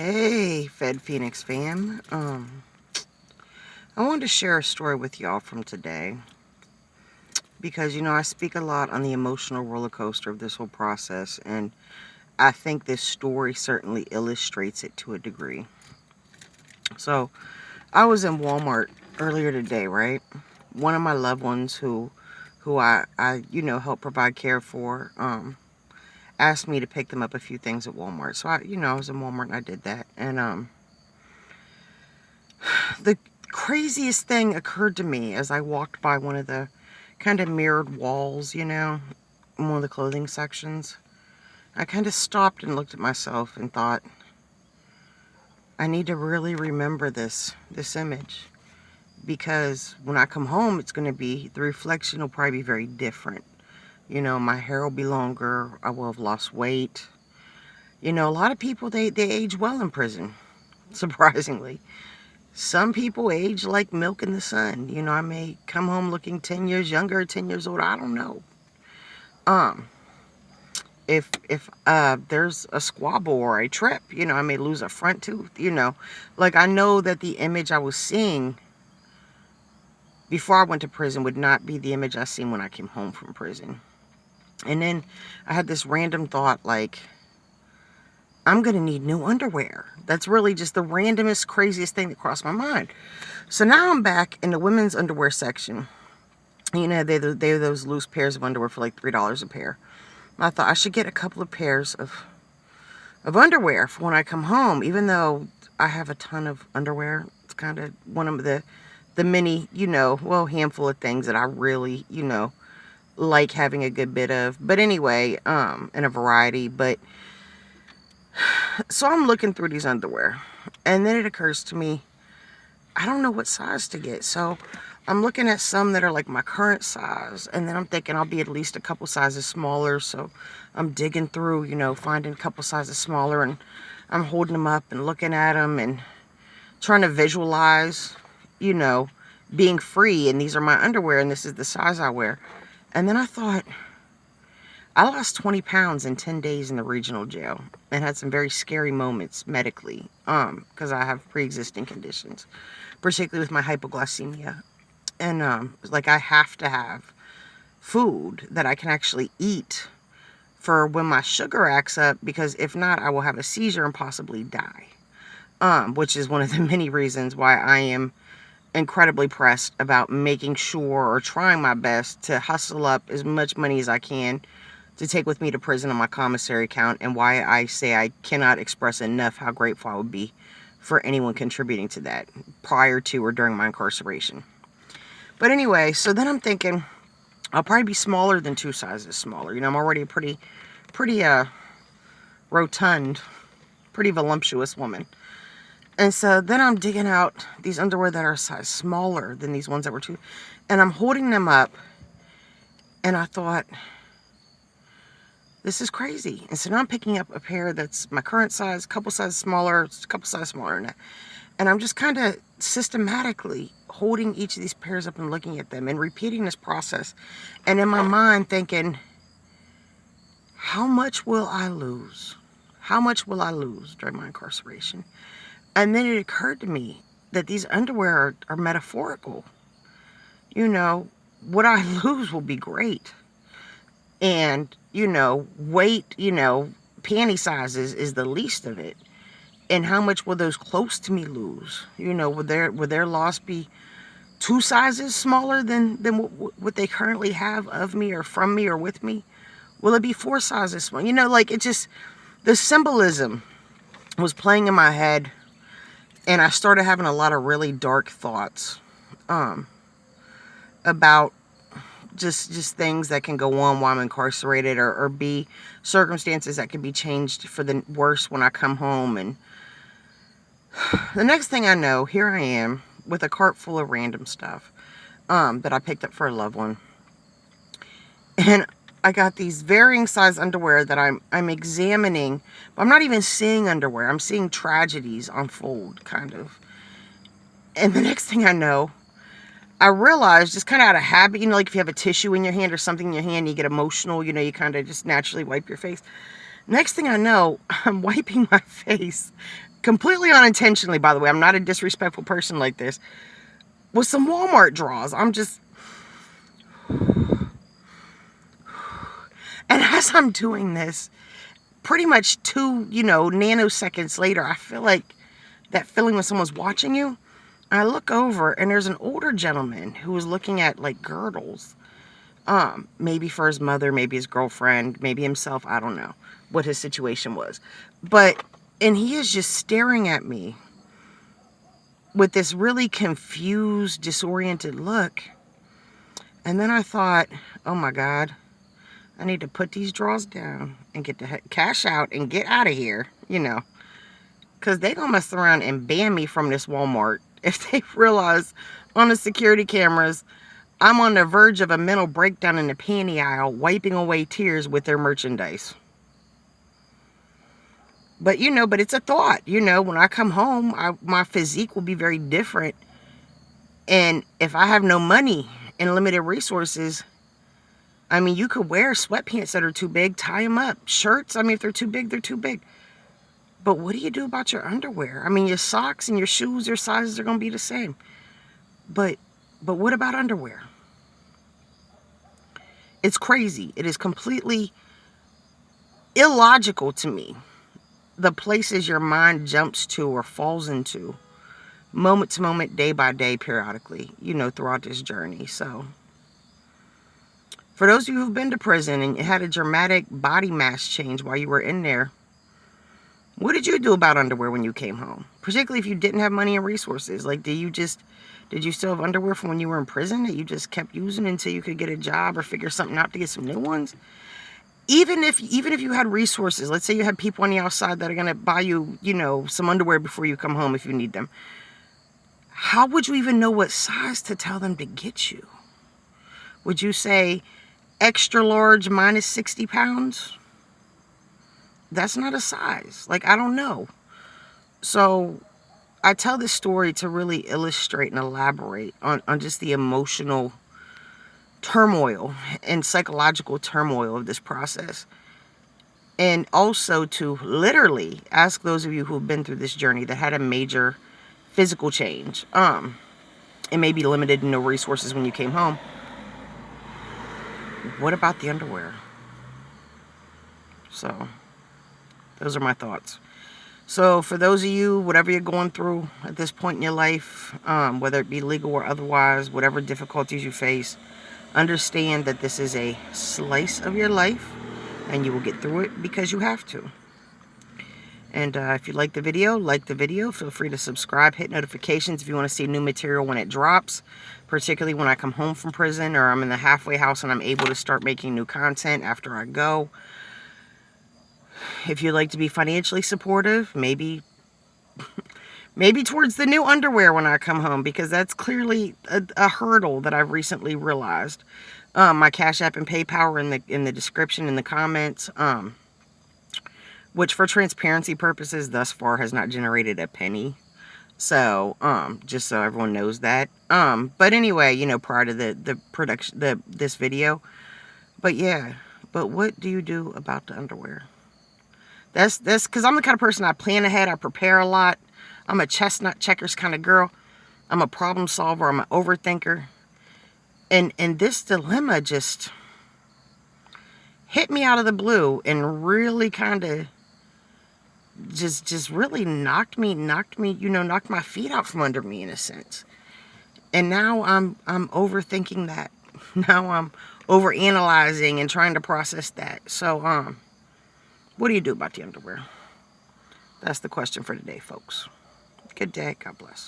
Hey, Fed Phoenix fam. I wanted to share a story with y'all from today because, I speak a lot on the emotional roller coaster of this whole process, and I think this story certainly illustrates it to a degree. So, I was in Walmart earlier today, right? One of my loved ones who I help provide care for, asked me to pick them up a few things at Walmart. So I was in Walmart and I did that. And the craziest thing occurred to me as I walked by one of the kind of mirrored walls, in one of the clothing sections. I kind of stopped and looked at myself and thought, I need to really remember this image, because when I come home, the reflection will probably be very different. My hair will be longer. I will have lost weight. A lot of people, they age well in prison, surprisingly. Some people age like milk in the sun. I may come home looking 10 years younger, 10 years older. I don't know. Um, if there's a squabble or a trip, I may lose a front tooth, Like, I know that the image I was seeing before I went to prison would not be the image I seen when I came home from prison. And then I had this random thought, like, I'm going to need new underwear. That's really just the randomest, craziest thing that crossed my mind. So now I'm back in the women's underwear section. They're those loose pairs of underwear for like $3 a pair. I thought I should get a couple of pairs of underwear for when I come home, even though I have a ton of underwear. It's kind of one of the many, handful of things that I really, like having a good bit of. But anyway, in a variety. But so I'm looking through these underwear, and then it occurs to me, I don't know what size to get. So I'm looking at some that are like my current size, and then I'm thinking I'll be at least a couple sizes smaller. So I'm digging through, finding a couple sizes smaller, and I'm holding them up and looking at them and trying to visualize, being free, and these are my underwear, and this is the size I wear. And then I thought, I lost 20 pounds in 10 days in the regional jail and had some very scary moments medically, because I have pre-existing conditions, particularly with my hypoglycemia. And like, I have to have food that I can actually eat for when my sugar acts up, because if not, I will have a seizure and possibly die. Which is one of the many reasons why I am incredibly pressed about making sure, or trying my best to hustle up as much money as I can to take with me to prison on my commissary account, and why I say I cannot express enough how grateful I would be for anyone contributing to that prior to or during my incarceration. But anyway, so then I'm thinking I'll probably be smaller than 2 sizes smaller. I'm already a pretty rotund, pretty voluptuous woman. And so then I'm digging out these underwear that are a size smaller than these ones that were 2, and I'm holding them up, and I thought, this is crazy. And so now I'm picking up a pair that's my current size, a couple sizes smaller, a couple sizes smaller than that. And I'm just kind of systematically holding each of these pairs up and looking at them and repeating this process. And in my mind thinking, how much will I lose? How much will I lose during my incarceration? And then it occurred to me that these underwear are metaphorical. What I lose will be great. And, weight, panty sizes is the least of it. And how much will those close to me lose? Would their loss be 2 sizes smaller than what they currently have of me, or from me, or with me? Will it be 4 sizes small? Like, it just, the symbolism was playing in my head, and I started having a lot of really dark thoughts about just things that can go on while I'm incarcerated, or be circumstances that can be changed for the worse when I come home. And the next thing I know, here I am with a cart full of random stuff that I picked up for a loved one. And I got these varying size underwear that I'm examining, but I'm not even seeing underwear. I'm seeing tragedies unfold, kind of. And the next thing I know, I realized, just kind of out of habit, like if you have a tissue in your hand or something in your hand, you get emotional, you kind of just naturally wipe your face. Next thing I know, I'm wiping my face, completely unintentionally, by the way. I'm not a disrespectful person like this, with some Walmart drawers. I'm just... And as I'm doing this, pretty much 2, nanoseconds later, I feel like that feeling when someone's watching you. I look over and there's an older gentleman who was looking at like girdles. Maybe for his mother, maybe his girlfriend, maybe himself. I don't know what his situation was. And he is just staring at me with this really confused, disoriented look. And then I thought, oh my God, I need to put these drawers down and get the cash out and get out of here, because they gonna mess around and ban me from this Walmart if they realize on the security cameras I'm on the verge of a mental breakdown in the panty aisle, wiping away tears with their merchandise. But but it's a thought. When I come home, my physique will be very different. And if I have no money and limited resources, I mean, you could wear sweatpants that are too big, tie them up. Shirts, I mean, if they're too big, they're too big. But what do you do about your underwear? I mean, your socks and your shoes, your sizes are going to be the same. But what about underwear? It's crazy. It is completely illogical to me, the places your mind jumps to or falls into, moment to moment, day by day, periodically, throughout this journey. So, for those of you who've been to prison and you had a dramatic body mass change while you were in there, what did you do about underwear when you came home? Particularly if you didn't have money and resources. Like, did you still have underwear from when you were in prison that you just kept using until you could get a job or figure something out to get some new ones? Even if you had resources, let's say you had people on the outside that are going to buy you, some underwear before you come home if you need them. How would you even know what size to tell them to get you? Would you say extra large minus 60 pounds? That's not a size. Like, I don't know. So I tell this story to really illustrate and elaborate on just the emotional turmoil and psychological turmoil of this process. And also to literally ask those of you who have been through this journey that had a major physical change, and maybe limited no resources when you came home, what about the underwear? So those are my thoughts. So for those of you, whatever you're going through at this point in your life, whether it be legal or otherwise, whatever difficulties you face, understand that this is a slice of your life and you will get through it because you have to. And if you like the video, feel free to subscribe, hit notifications if you want to see new material when it drops, particularly when I come home from prison or I'm in the halfway house and I'm able to start making new content after I go. If you'd like to be financially supportive, maybe towards the new underwear when I come home, because that's clearly a hurdle that I've recently realized. My Cash App and PayPal are in the description, in the comments, which for transparency purposes thus far has not generated a penny. So, just so everyone knows that. But anyway, prior to the production, this video. But yeah, but what do you do about the underwear? That's because I'm the kind of person, I plan ahead, I prepare a lot. I'm a chestnut checkers kind of girl. I'm a problem solver, I'm an overthinker. And this dilemma just hit me out of the blue and really kind of just really knocked my feet out from under me in a sense. And now I'm overthinking that. Now I'm overanalyzing and trying to process that. So what do you do about the underwear? That's the question for today, folks. Good day. God bless.